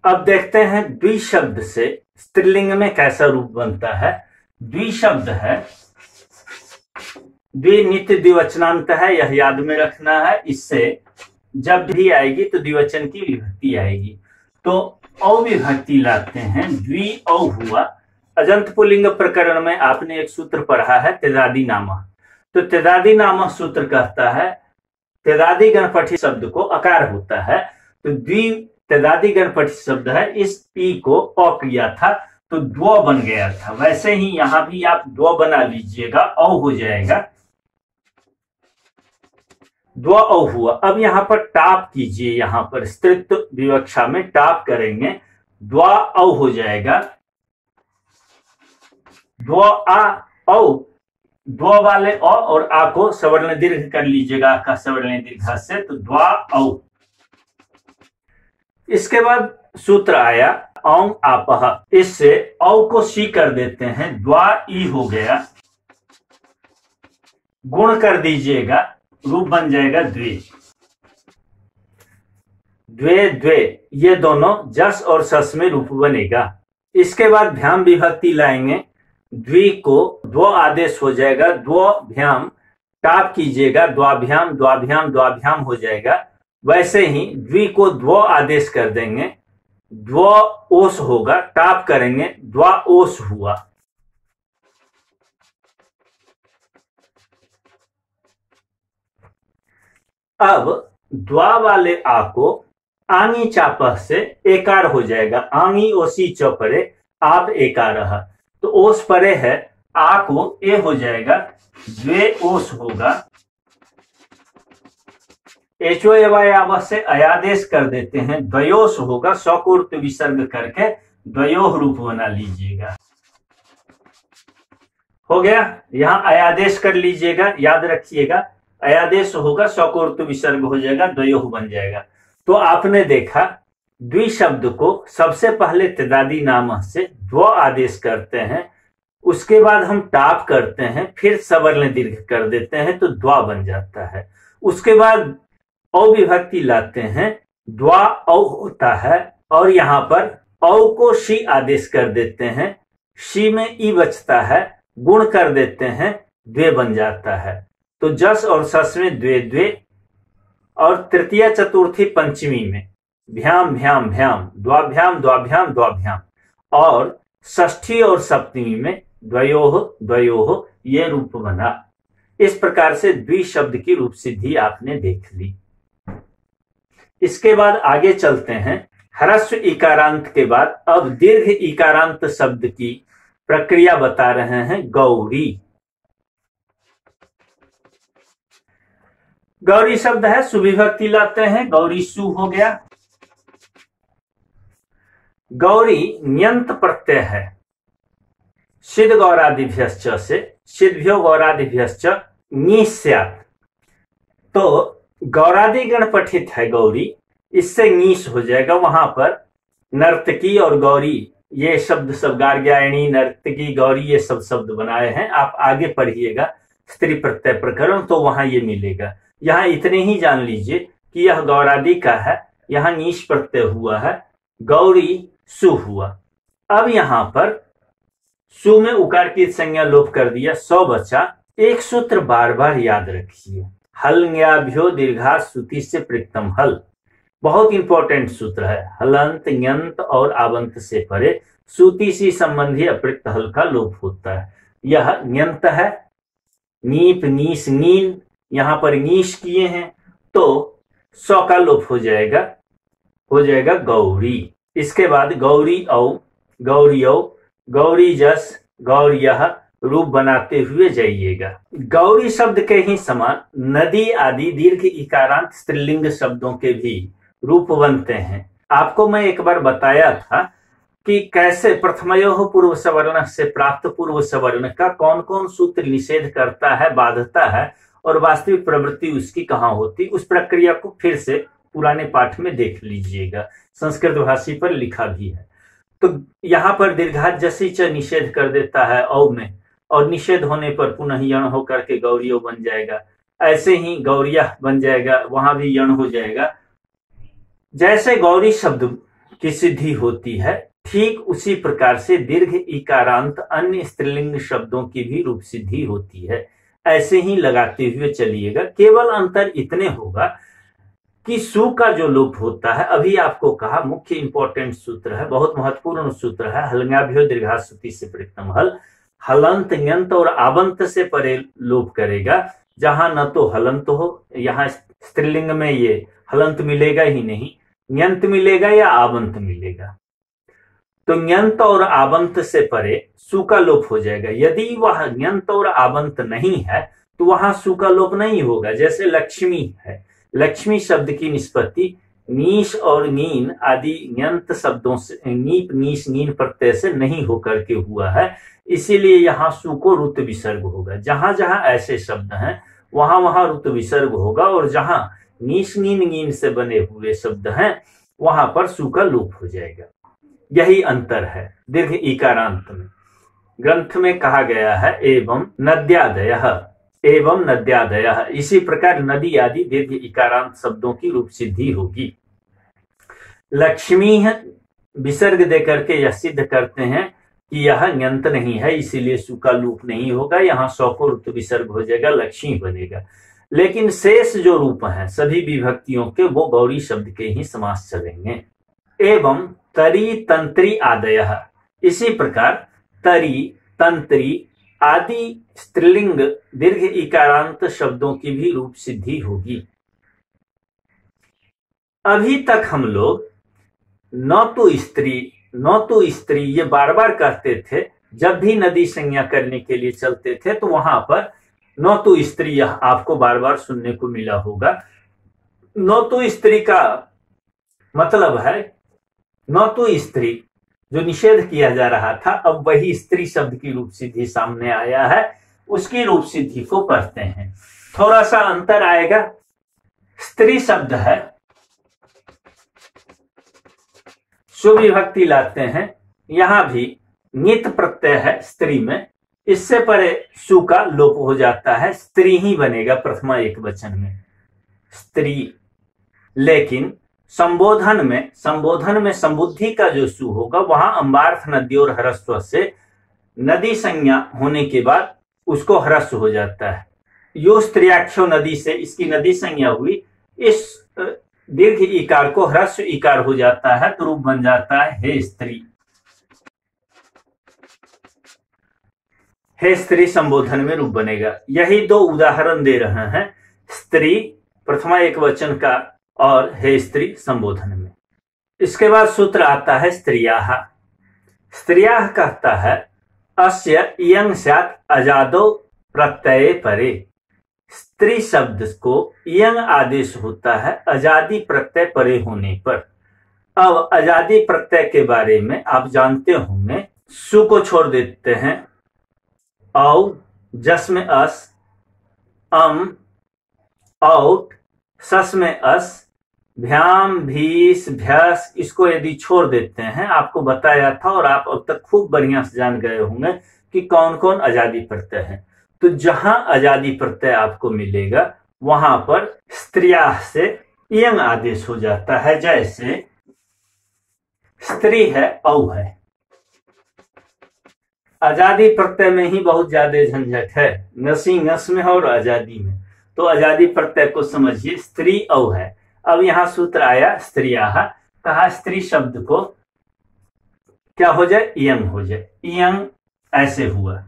अब देखते हैं द्विशब्द से स्त्रीलिंग में कैसा रूप बनता है। द्विशब्द है, द्वि नित्य द्विवचनांत है, यह याद में रखना है। इससे जब भी आएगी तो द्विवचन की विभक्ति आएगी। तो औ विभक्ति लाते हैं, द्वि औ हुआ। अजंत पुल्लिंग प्रकरण में आपने एक सूत्र पढ़ा है तेदादी नामः। तो तेदादी नामः सूत्र कहता है तेदादी गणपठी शब्द को अकार होता है, तो द्वि तेदादी गणपठी शब्द है, इस ई को अ किया था तो द्व बन गया था। वैसे ही यहां भी आप द्व बना लीजिएगा, औ हो जाएगा, द्व औ हुआ। अब यहां पर टाप कीजिए, यहां पर स्त्रीत्व विवक्षा में टाप करेंगे, द्व औ हो जाएगा, द्व आ औ। द्व वाले अ और आ को सवर्ण दीर्घ कर लीजिएगा, आ का सवर्ण दीर्घ से, तो द्व औ। इसके बाद सूत्र आया औ आपह, इससे औ को सी कर देते हैं, द्वा ई हो गया, गुण कर दीजिएगा, रूप बन जाएगा द्वि। द्वे द्वे, ये दोनों जस और सस में रूप बनेगा। इसके बाद भ्याम विभक्ति लाएंगे, द्वि को द्व आदेश हो जाएगा, द्व भ्याम, टाप कीजिएगा, द्वाभ्याम द्वाभ्याम द्वाभ्याम हो जाएगा। वैसे ही द्वि को द्व आदेश कर देंगे, द्व ओस होगा, टाप करेंगे, द्वा ओस हुआ। अब द्वा वाले आ को आंगी चापह से एकार हो जाएगा, आंगी ओसी चौपरे आप एकार, तो ओस परे है, आ को ए हो जाएगा, द्वे ओस होगा। एचो एवाय आव से अयादेश कर देते हैं, द्वयोस होगा, सौकुर्त विसर्ग करके द्वयोह रूप बना लीजिएगा। हो गया, यहां अयादेश कर लीजिएगा, याद रखिएगा, अयादेश होगा, सौकुर्त विसर्ग हो जाएगा, द्वयोह बन जाएगा। तो आपने देखा द्विशब्द को सबसे पहले तेदादी नामः से द्व आदेश करते हैं, उसके बाद हम टाप करते हैं, फिर सवर्ण दीर्घ कर देते हैं तो द्वा बन जाता है। उसके बाद औ विभक्ति लाते हैं, द्वा औ होता है, और यहां पर औ को शी आदेश कर देते हैं, शी में ई बचता है, गुण कर देते हैं, द्वे बन जाता है। तो जस और सस में द्वे द्वे, और तृतीय चतुर्थी पंचमी में भ्याम भ्याम भ्याम, द्वाभ्याम द्वाभ्याम द्वाभ्याम, और षष्ठी और सप्तमी में द्वयोह द्वयोह, ये रूप बना। इस प्रकार से द्विशब्द की रूप सिद्धि आपने देख ली। इसके बाद आगे चलते हैं, ह्रस्व इकारांत के बाद अब दीर्घ इकारांत शब्द की प्रक्रिया बता रहे हैं। गौरी, गौरी शब्द है, सुविभक्ति लाते हैं, गौरी सु हो गया। गौरी न्यंत प्रत्यय है, सिद्ध गौरादिभ्यश्च से सिद्धभ्यो गौरादिभ्यश्च नी स्यात्। तो गौरादि गण पठित है गौरी, इससे नीस हो जाएगा। वहां पर नर्तकी और गौरी, ये शब्द सब गार्ग्यायणी, नर्तकी, गौरी, ये सब शब्द बनाए हैं। आप आगे पढ़िएगा स्त्री प्रत्यय प्रकरण, तो वहां ये मिलेगा। यहां इतने ही जान लीजिए कि यह गौरादि का है, यहां नीश प्रत्यय हुआ है, गौरी सु हुआ। अब यहां पर सु में उकार की संज्ञा लोप कर दिया, सौ बचा। एक सूत्र बार बार याद रखिए, हल न्याभ्यो दीर्घा सुति से प्रक्तम हल, बहुत इंपॉर्टेंट सूत्र है। हलंत न्यंत और आवंत से परे सूति सी संबंधी अप्रक्त हल का लोप होता है। यह न्यंत है, नीप नीस नीन, यहां पर नीश किए हैं तो सौ का लोप हो जाएगा गौरी। इसके बाद गौरी औ, गौरी औ, गौरी जस, गौरियः रूप बनाते हुए जाइएगा। गौरी शब्द के ही समान नदी आदि दीर्घ इकारांत स्त्रीलिंग शब्दों के भी रूप बनते हैं। आपको मैं एक बार बताया था कि कैसे प्रथमयोः पूर्व सवर्ण से प्राप्त पूर्व सवर्ण का कौन कौन सूत्र निषेध करता है, बाधता है, और वास्तविक प्रवृत्ति उसकी कहाँ होती। उस प्रक्रिया को फिर से पुराने पाठ में देख लीजिएगा, संस्कृत भाषी पर लिखा भी है। तो यहाँ पर दीर्घात जसी च निषेध कर देता है औ में, और निषेध होने पर पुनः यण होकर के गौरियो बन जाएगा। ऐसे ही गौरिया बन जाएगा, वहां भी यण हो जाएगा। जैसे गौरी शब्द की सिद्धि होती है, ठीक उसी प्रकार से दीर्घ इकारांत अन्य स्त्रीलिंग शब्दों की भी रूप सिद्धि होती है। ऐसे ही लगाते हुए चलिएगा। केवल अंतर इतने होगा कि सु का जो लोप होता है, अभी आपको कहा मुख्य इंपॉर्टेंट सूत्र है, बहुत महत्वपूर्ण सूत्र है, हलंगाभ्यो दीर्घास्तुति से प्रथम हल, हलंत यंत और आबंत से परे लोप करेगा। जहां न तो हलंत हो, यहां स्त्रीलिंग में ये हलंत मिलेगा ही नहीं, यंत मिलेगा या आबंत मिलेगा। तो यंत और आबंत से परे सु का लोप हो जाएगा। यदि वह यंत और आबंत नहीं है तो वहां सु का लोप नहीं होगा। जैसे लक्ष्मी है, लक्ष्मी शब्द की निष्पत्ति नीश और नीन आदि यंत शब्दों से, नीप नीश नीन प्रत्यय से नहीं होकर के हुआ है, इसीलिए यहाँ सु को रुत विसर्ग होगा। जहां जहां ऐसे शब्द हैं वहां वहां रुत विसर्ग होगा, और जहां नीश नीन नीन से बने हुए शब्द हैं वहां पर सु का लोप हो जाएगा। यही अंतर है दीर्घ इकारांत में। ग्रंथ में कहा गया है एवं नद्यादयः, एवं नद्यादयः, इसी प्रकार नदी आदि दीर्घ इकारांत शब्दों की रूप सिद्धि होगी। लक्ष्मी विसर्ग देकर के यह सिद्ध करते हैं कि यह यंत नहीं है, इसीलिए सु का लोप नहीं होगा, यहाँ सौ को रुत विसर्ग हो जाएगा, लक्ष्मी बनेगा। लेकिन शेष जो रूप हैं सभी विभक्तियों के, वो गौरी शब्द के ही समास चलेंगे। एवं तरी तंत्री आदयः, इसी प्रकार तरी तंत्री आदि स्त्रीलिंग दीर्घ इकारांत शब्दों की भी रूप सिद्धि होगी। अभी तक हम लोग न तो स्त्री ये बार बार कहते थे। जब भी नदी संज्ञा करने के लिए चलते थे तो वहां पर न तो स्त्री यह आपको बार बार सुनने को मिला होगा। न तो स्त्री का मतलब है न तो स्त्री, जो निषेध किया जा रहा था, अब वही स्त्री शब्द की रूप सिद्धि सामने आया है, उसकी रूप सिद्धि को पढ़ते हैं। थोड़ा सा अंतर आएगा। स्त्री शब्द है, सुविभक्ति लाते हैं, यहां भी नित प्रत्यय है स्त्री में, इससे परे सु का लोप हो जाता है, स्त्री ही बनेगा प्रथमा एक वचन में, स्त्री। लेकिन संबोधन में संबुद्धि का जो सु होगा वहां अम्बार्थ नदी और ह्रस्व से नदी संज्ञा होने के बाद उसको ह्रस्व हो जाता है। यो स्त्रियाख्यो नदी से इसकी नदी संज्ञा हुई, इस दीर्घ इकार को ह्रस्व इकार हो जाता है, तो रूप बन जाता है हे स्त्री। हे स्त्री संबोधन में रूप बनेगा। यही दो उदाहरण दे रहे हैं, स्त्री प्रथमा एक वचन का और हे स्त्री संबोधन में। इसके बाद सूत्र आता है स्त्रियाः। स्त्रियाः कहता है अस्य इयं स्यात् अजादौ प्रत्यये परे। स्त्री शब्द को इयं आदेश होता है अजादि प्रत्यय परे होने पर। अब अजादि प्रत्यय के बारे में आप जानते होंगे, सु को छोड़ देते हैं, औ जस में अस, अम, औट, सस में अस, भ्याम, भीस, भ्यस, इसको यदि छोड़ देते हैं, आपको बताया था और आप अब तक खूब बढ़िया से जान गए होंगे कि कौन कौन अजादि प्रत्यय है। तो जहां अजादि प्रत्यय आपको मिलेगा वहां पर स्त्रियाः से इयं आदेश हो जाता है। जैसे स्त्री है, औ है, अजादि प्रत्यय में ही बहुत ज्यादा झंझट है, नसी नस में और आजादी में। तो अजादि प्रत्यय को समझिए, स्त्री औ है। अब यहां सूत्र आया स्त्रियाः, कहा स्त्री शब्द को क्या हो जाए, इयं हो जाए। इयं ऐसे हुआ।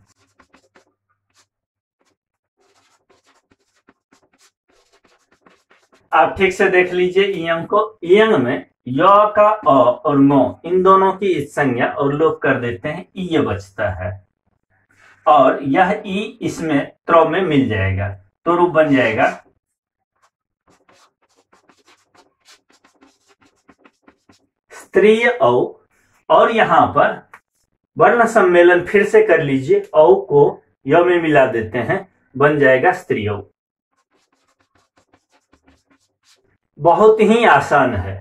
आप ठीक से देख लीजिए इयं को। इयं में य का अ और नो, इन दोनों की संज्ञा और लोप कर देते हैं, इ बचता है, और यह ई इसमें त्र में मिल जाएगा, तो रूप बन जाएगा स्त्रीय औ। और यहां पर वर्ण सम्मेलन फिर से कर लीजिए, औ को य में मिला देते हैं, बन जाएगा स्त्रियो। बहुत ही आसान है।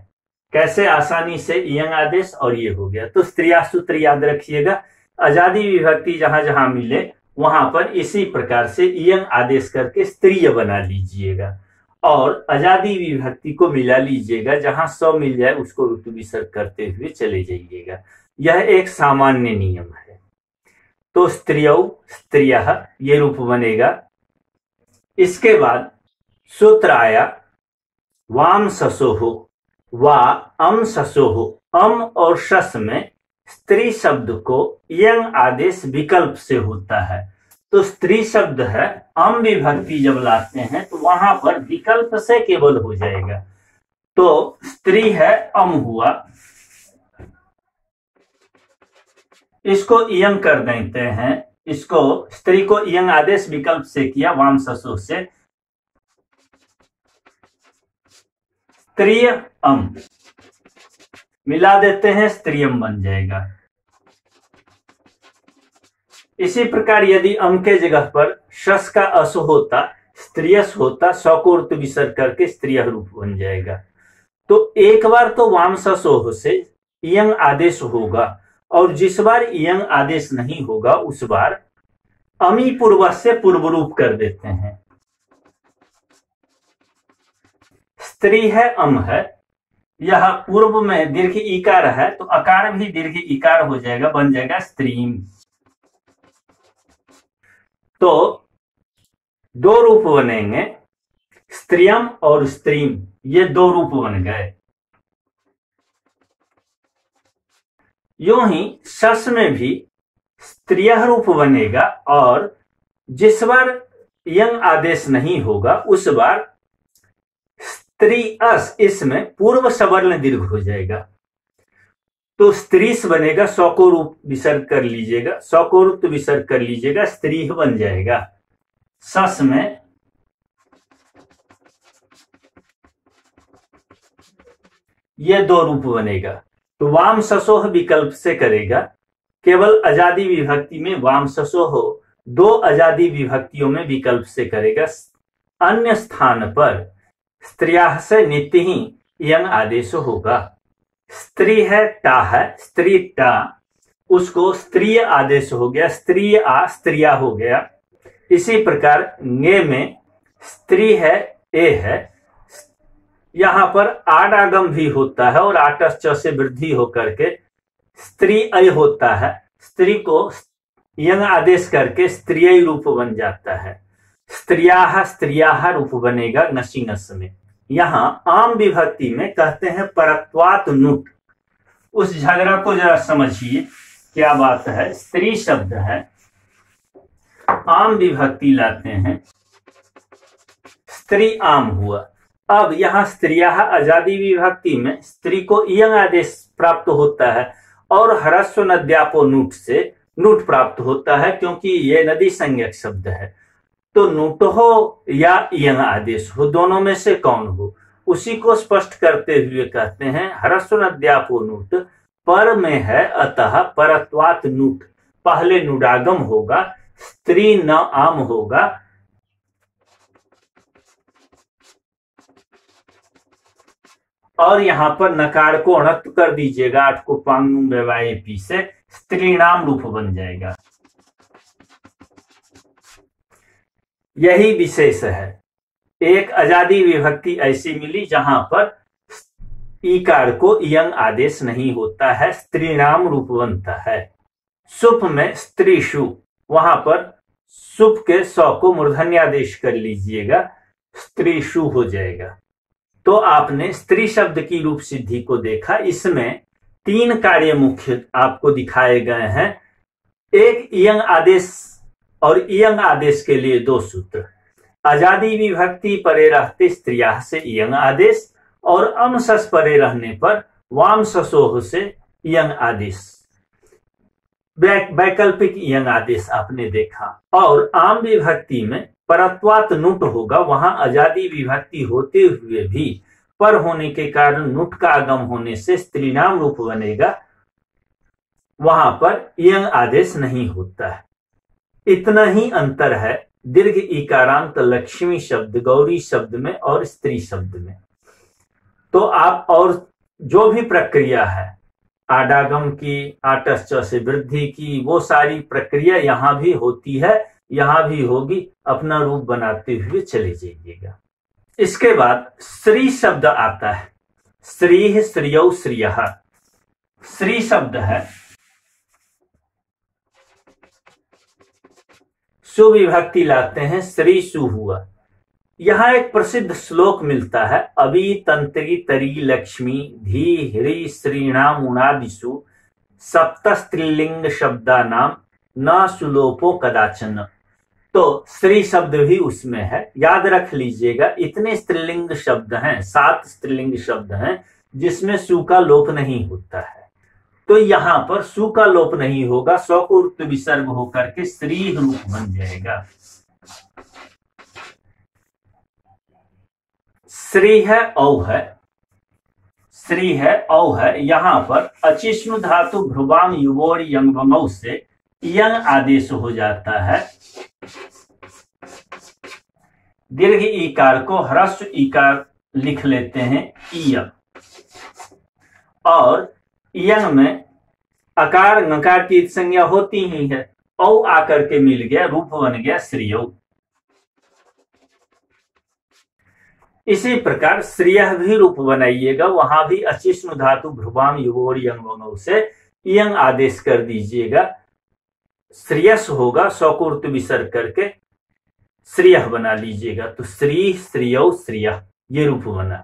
कैसे आसानी से इयं आदेश और ये हो गया। तो स्त्रिया सूत्र याद रखिएगा, अजादि विभक्ति जहां जहां मिले वहां पर इसी प्रकार से इयं आदेश करके स्त्रीय बना लीजिएगा। और आजादी विभक्ति को मिला लीजिएगा, जहां स मिल जाए उसको ऋतु विसर्ग करते हुए चले जाइएगा। यह एक सामान्य नियम है। तो स्त्रियौ स्त्रियः ये रूप बनेगा। इसके बाद सूत्र आया वाम ससोह वा अम ससोह। अम और शस में स्त्री शब्द को यंग आदेश विकल्प से होता है। तो स्त्री शब्द है, अम विभक्ति जब लाते हैं तो वहां पर विकल्प से केवल हो जाएगा। तो स्त्री है, अम हुआ, इसको इयंग कर देते हैं। इसको स्त्री को इयंग आदेश विकल्प से किया, वाम ससो से स्त्रीय अम मिला देते हैं, स्त्रियम बन जाएगा। इसी प्रकार यदि अम के जगह पर शस का अस होता, स्त्रियस होता, स को ऋतु विसर्ग करके स्त्रिय रूप बन जाएगा। तो एक बार तो वाम ससोह से इयंग आदेश होगा, और जिस बार इयंग आदेश नहीं होगा उस बार अमी पूर्व से पूर्व रूप कर देते हैं। स्त्री है, अम है, यह पूर्व में दीर्घ इकार है तो अकार भी दीर्घ इकार हो जाएगा, बन जाएगा स्त्रीम। तो दो रूप बनेंगे, स्त्रियम और स्त्रीम, ये दो रूप बन गए। यूं ही शस में भी स्त्रिय रूप बनेगा, और जिस बार यंग आदेश नहीं होगा उस बार स्त्री अस, इसमें पूर्व सवर्ण दीर्घ हो जाएगा। तो स्त्रीस बनेगा, सौ को रूप विसर्ग कर लीजिएगा, सौ को रूप विसर्ग कर लीजिएगा, स्त्री बन जाएगा। सस में ये दो रूप बनेगा। तो वाम ससोह विकल्प से करेगा, केवल आजादी विभक्ति में वाम ससोह दो आजादी विभक्तियों में विकल्प से करेगा। अन्य स्थान पर स्त्रियाः से नित्य ही यंग आदेश होगा। स्त्री है, टा है, स्त्री टा, उसको स्त्रीय आदेश हो गया, स्त्री आ स्त्रिया हो गया। इसी प्रकार गे में स्त्री है, ए है, यहां पर आडागम भी होता है और आटस च से वृद्धि होकर के स्त्री अय होता है। स्त्री को यंग आदेश करके स्त्रीय रूप बन जाता है। स्त्रियाः स्त्रियाः रूप बनेगा नसी नस में। यहां आम विभक्ति में कहते हैं परत्वात नुट। उस झगड़ा को जरा समझिए, क्या बात है। स्त्री शब्द है, आम विभक्ति लाते हैं, स्त्री आम हुआ। अब यहां स्त्रियाः आजादी विभक्ति में स्त्री को इयंग आदेश प्राप्त होता है और ह्रस्व नद्यापो नूट से नूट प्राप्त होता है, क्योंकि ये नदी संज्ञक शब्द है। तो नूट हो या इयंग आदेश हो, दोनों में से कौन हो, उसी को स्पष्ट करते हुए कहते हैं ह्रस्व नद्यापो नूट पर में है, अतः परत्वात नूट, पहले नुडागम होगा, स्त्री न आम होगा। और यहां पर नकार को अणत्व कर दीजिएगा, आठ को पांग व्यवाय पी से स्त्रीणाम रूप बन जाएगा। यही विशेष है। एक आजादी विभक्ति ऐसी मिली जहां पर ईकार को इयंग आदेश नहीं होता है, स्त्रीणाम रूप बनता है। सुप में स्त्रीषु, वहां पर सुप के सौ को मूर्धन्यादेश कर लीजिएगा, स्त्रीषु हो जाएगा। तो आपने स्त्री शब्द की रूप सिद्धि को देखा। इसमें तीन कार्य मुख्य आपको दिखाए गए हैं। एक इयंग आदेश, और इयंग आदेश के लिए दो सूत्र। आजादी विभक्ति परे रहते स्त्रियाः से इयंग आदेश, और अम सस परे रहने पर वाम ससोह से इयंग आदेश, वैकल्पिक इयंग आदेश आपने देखा। और आम विभक्ति में परत्वात नुट होगा, वहां आजादी विभक्ति होते हुए भी पर होने के कारण नुट का आगम होने से स्त्रीनाम रूप बनेगा, वहां पर इयंग आदेश नहीं होता है। इतना ही अंतर है दीर्घ इकारांत लक्ष्मी शब्द, गौरी शब्द में और स्त्री शब्द में। तो आप और जो भी प्रक्रिया है आडागम की, आटस च से वृद्धि की, वो सारी प्रक्रिया यहां भी होती है, यहां भी होगी। अपना रूप बनाते हुए चले जाइएगा। इसके बाद श्री शब्द आता है। श्री, श्रियौ, श्रियः। श्री शब्द है सुविभक्ति लाते हैं, श्री सु हुआ। यहां एक प्रसिद्ध श्लोक मिलता है, अभी तंत्री तरी लक्ष्मी धी ह्री श्रीणाम उनादिषु सप्त स्त्रीलिंग शब्दा नाम न सुलोपो कदाचन। तो श्री शब्द भी उसमें है, याद रख लीजिएगा। इतने स्त्रीलिंग शब्द हैं, 7 स्त्रीलिंग शब्द हैं जिसमें सु का लोप नहीं होता है। तो यहां पर सु का लोप नहीं होगा, स्व को ऋत्व विसर्ग होकर के श्री रूप बन जाएगा। श्री है औ है, श्री है औ है। यहां पर अचिष्णु धातु भ्रुवाम युवोर यंग से यंग आदेश हो जाता है। दीर्घ ईकार को ह्रस्व ईकार लिख लेते हैं इयं, और यंग में अकार नकार की संज्ञा होती ही है। औ आकर के मिल गया, रूप बन गया श्रियौ। इसी प्रकार श्रियः भी रूप बनाइएगा, वहां भी अचिष्णु धातु भ्रुवाम युवोर यंग से यंग आदेश कर दीजिएगा। श्रेयस होगा, सौकुर्त विसर्ग करके श्रियः बना लीजिएगा। तो श्री, श्रियौ, श्रियः ये रूप बना।